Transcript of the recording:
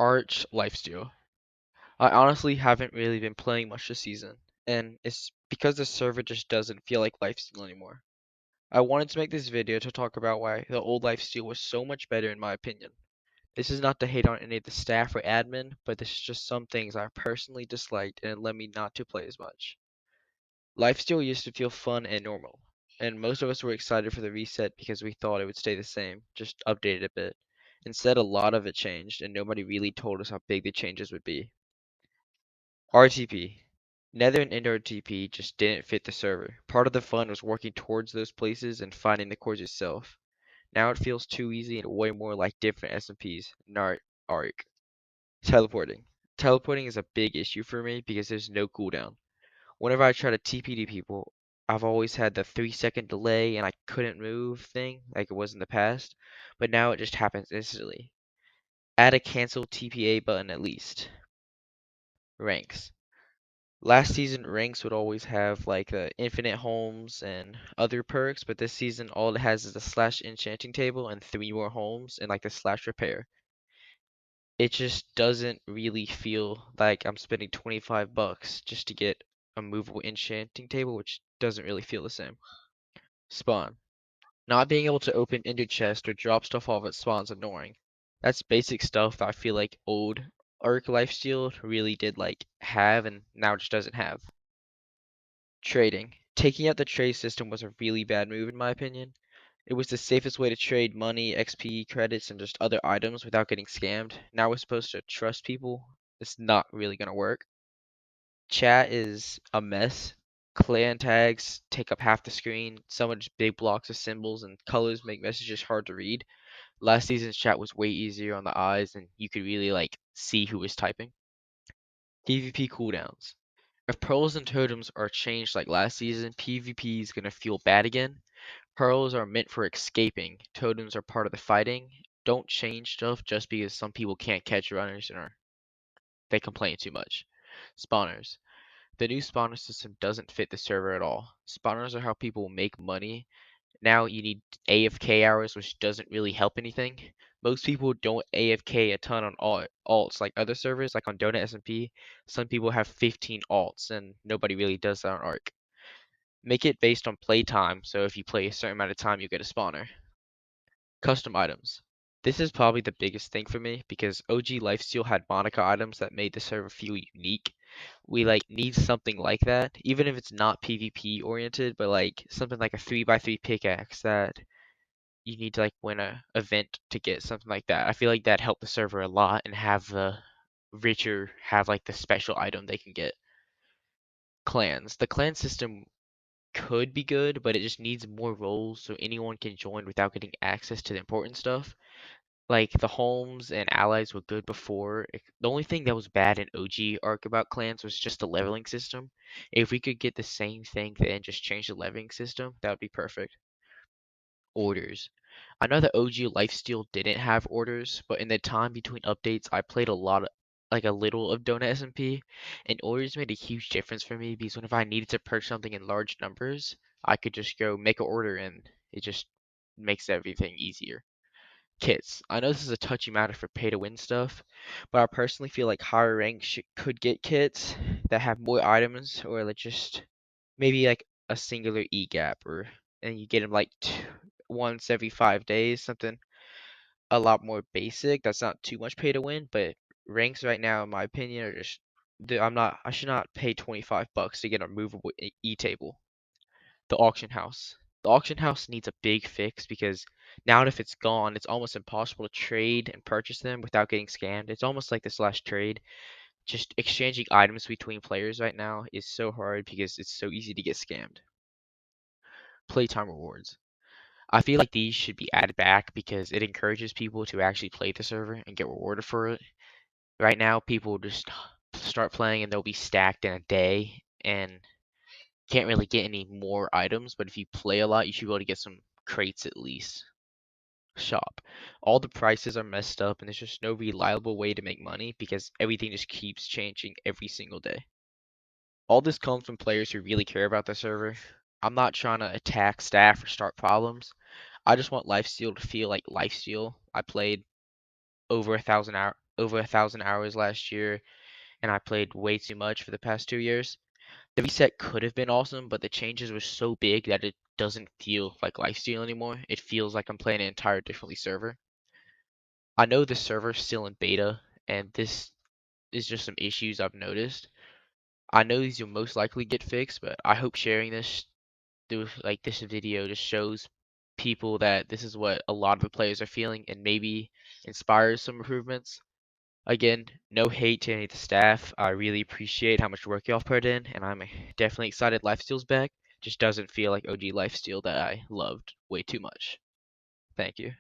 Arch Lifesteal. I honestly haven't really been playing much this season, and it's because the server just doesn't feel like Lifesteal anymore. I wanted to make this video to talk about why the old Lifesteal was so much better in my opinion. This is not to hate on any of the staff or admin, but this is just some things I personally disliked and it led me not to play as much. Lifesteal used to feel fun and normal, and most of us were excited for the reset because we thought it would stay the same, just updated a bit. Instead, a lot of it changed, and nobody really told us how big the changes would be. RTP. Nether and Indoor TP just didn't fit the server. Part of the fun was working towards those places and finding the cores yourself. Now it feels too easy and way more like different SMPs, not Arc. Teleporting. Teleporting is a big issue for me because there's no cooldown. Whenever I try to TP to people, I've always had the 3 second delay and I couldn't move thing like it was in the past, but now it just happens instantly. Add a cancel TPA button at least. Ranks. Last season, ranks would always have like the infinite homes and other perks, but this season all it has is a slash enchanting table and three more homes and like the slash repair. It just doesn't really feel like I'm spending 25 bucks just to get a movable enchanting table, which doesn't really feel the same. Spawn. Not being able to open ender chest or drop stuff off at spawn's annoying. That's basic stuff that I feel like old Arc Lifesteal really did like have and now just doesn't have. Trading. Taking out the trade system was a really bad move in my opinion. It was the safest way to trade money, XP, credits, and just other items without getting scammed. Now we're supposed to trust people. It's not really gonna work. Chat is a mess. Clan tags take up half the screen. Some are just big blocks of symbols and colors make messages hard to read. Last season's chat was way easier on the eyes and you could really like see who was typing. PvP cooldowns. If pearls and totems are changed like last season, PvP is gonna feel bad again. Pearls are meant for escaping. Totems are part of the fighting. Don't change stuff just because some people can't catch runners or they complain too much. Spawners. The new spawner system doesn't fit the server at all. Spawners are how people make money. Now you need AFK hours, which doesn't really help anything. Most people don't AFK a ton on alts like other servers, like on Donut SMP. Some people have 15 alts, and nobody really does that on Arc. Make it based on playtime, so if you play a certain amount of time, you get a spawner. Custom items. This is probably the biggest thing for me because OG Lifesteal had Monica items that made the server feel unique. We like need something like that, even if it's not PvP oriented, but like something like a 3x3 pickaxe that you need to like win a event to get something like that. I feel like that helped the server a lot and have the richer have like the special item they can get. Clans. The clan system could be good, but it just needs more roles so anyone can join without getting access to the important stuff. Like the homes and allies were good before. The only thing that was bad in OG Arc about clans was just the leveling system. If we could get the same thing then just change the leveling system, that would be perfect. Orders. I know that OG Lifesteal didn't have orders, but in the time between updates, I played a lot of, like a little of Donut SMP, and orders made a huge difference for me because whenever I needed to purchase something in large numbers, I could just go make an order and it just makes everything easier. Kits. I know this is a touchy matter for pay to win stuff, but I personally feel like higher ranks could get kits that have more items or like just maybe like a singular E gap or and you get them like once every 5 days, something a lot more basic. That's not too much pay to win, but ranks right now, in my opinion, are just I should not pay 25 bucks to get a movable E table. The auction house. The auction house needs a big fix because now if it's gone, it's almost impossible to trade and purchase them without getting scammed. It's almost like the slash trade. Just exchanging items between players right now is so hard because it's so easy to get scammed. Playtime rewards. I feel like these should be added back because it encourages people to actually play the server and get rewarded for it. Right now, people just start playing and they'll be stacked in a day and can't really get any more items. But if you play a lot, you should be able to get some crates at least. Shop. All the prices are messed up and there's just no reliable way to make money because everything just keeps changing every single day. All this comes from players who really care about the server. I'm not trying to attack staff or start problems. I just want Lifesteal to feel like Lifesteal. I played over over 1,000 hours last year, and I played way too much for the past 2 years. The reset could have been awesome, but the changes were so big that it doesn't feel like Lifesteal anymore. It feels like I'm playing an entire differently server. I know the server's still in beta, and this is just some issues I've noticed. I know these will most likely get fixed, but I hope sharing this through like this video just shows people that this is what a lot of the players are feeling and maybe inspires some improvements. Again, no hate to any of the staff. I really appreciate how much work y'all put in, and I'm definitely excited Lifesteal's back. Just doesn't feel like OG Lifesteal that I loved way too much. Thank you.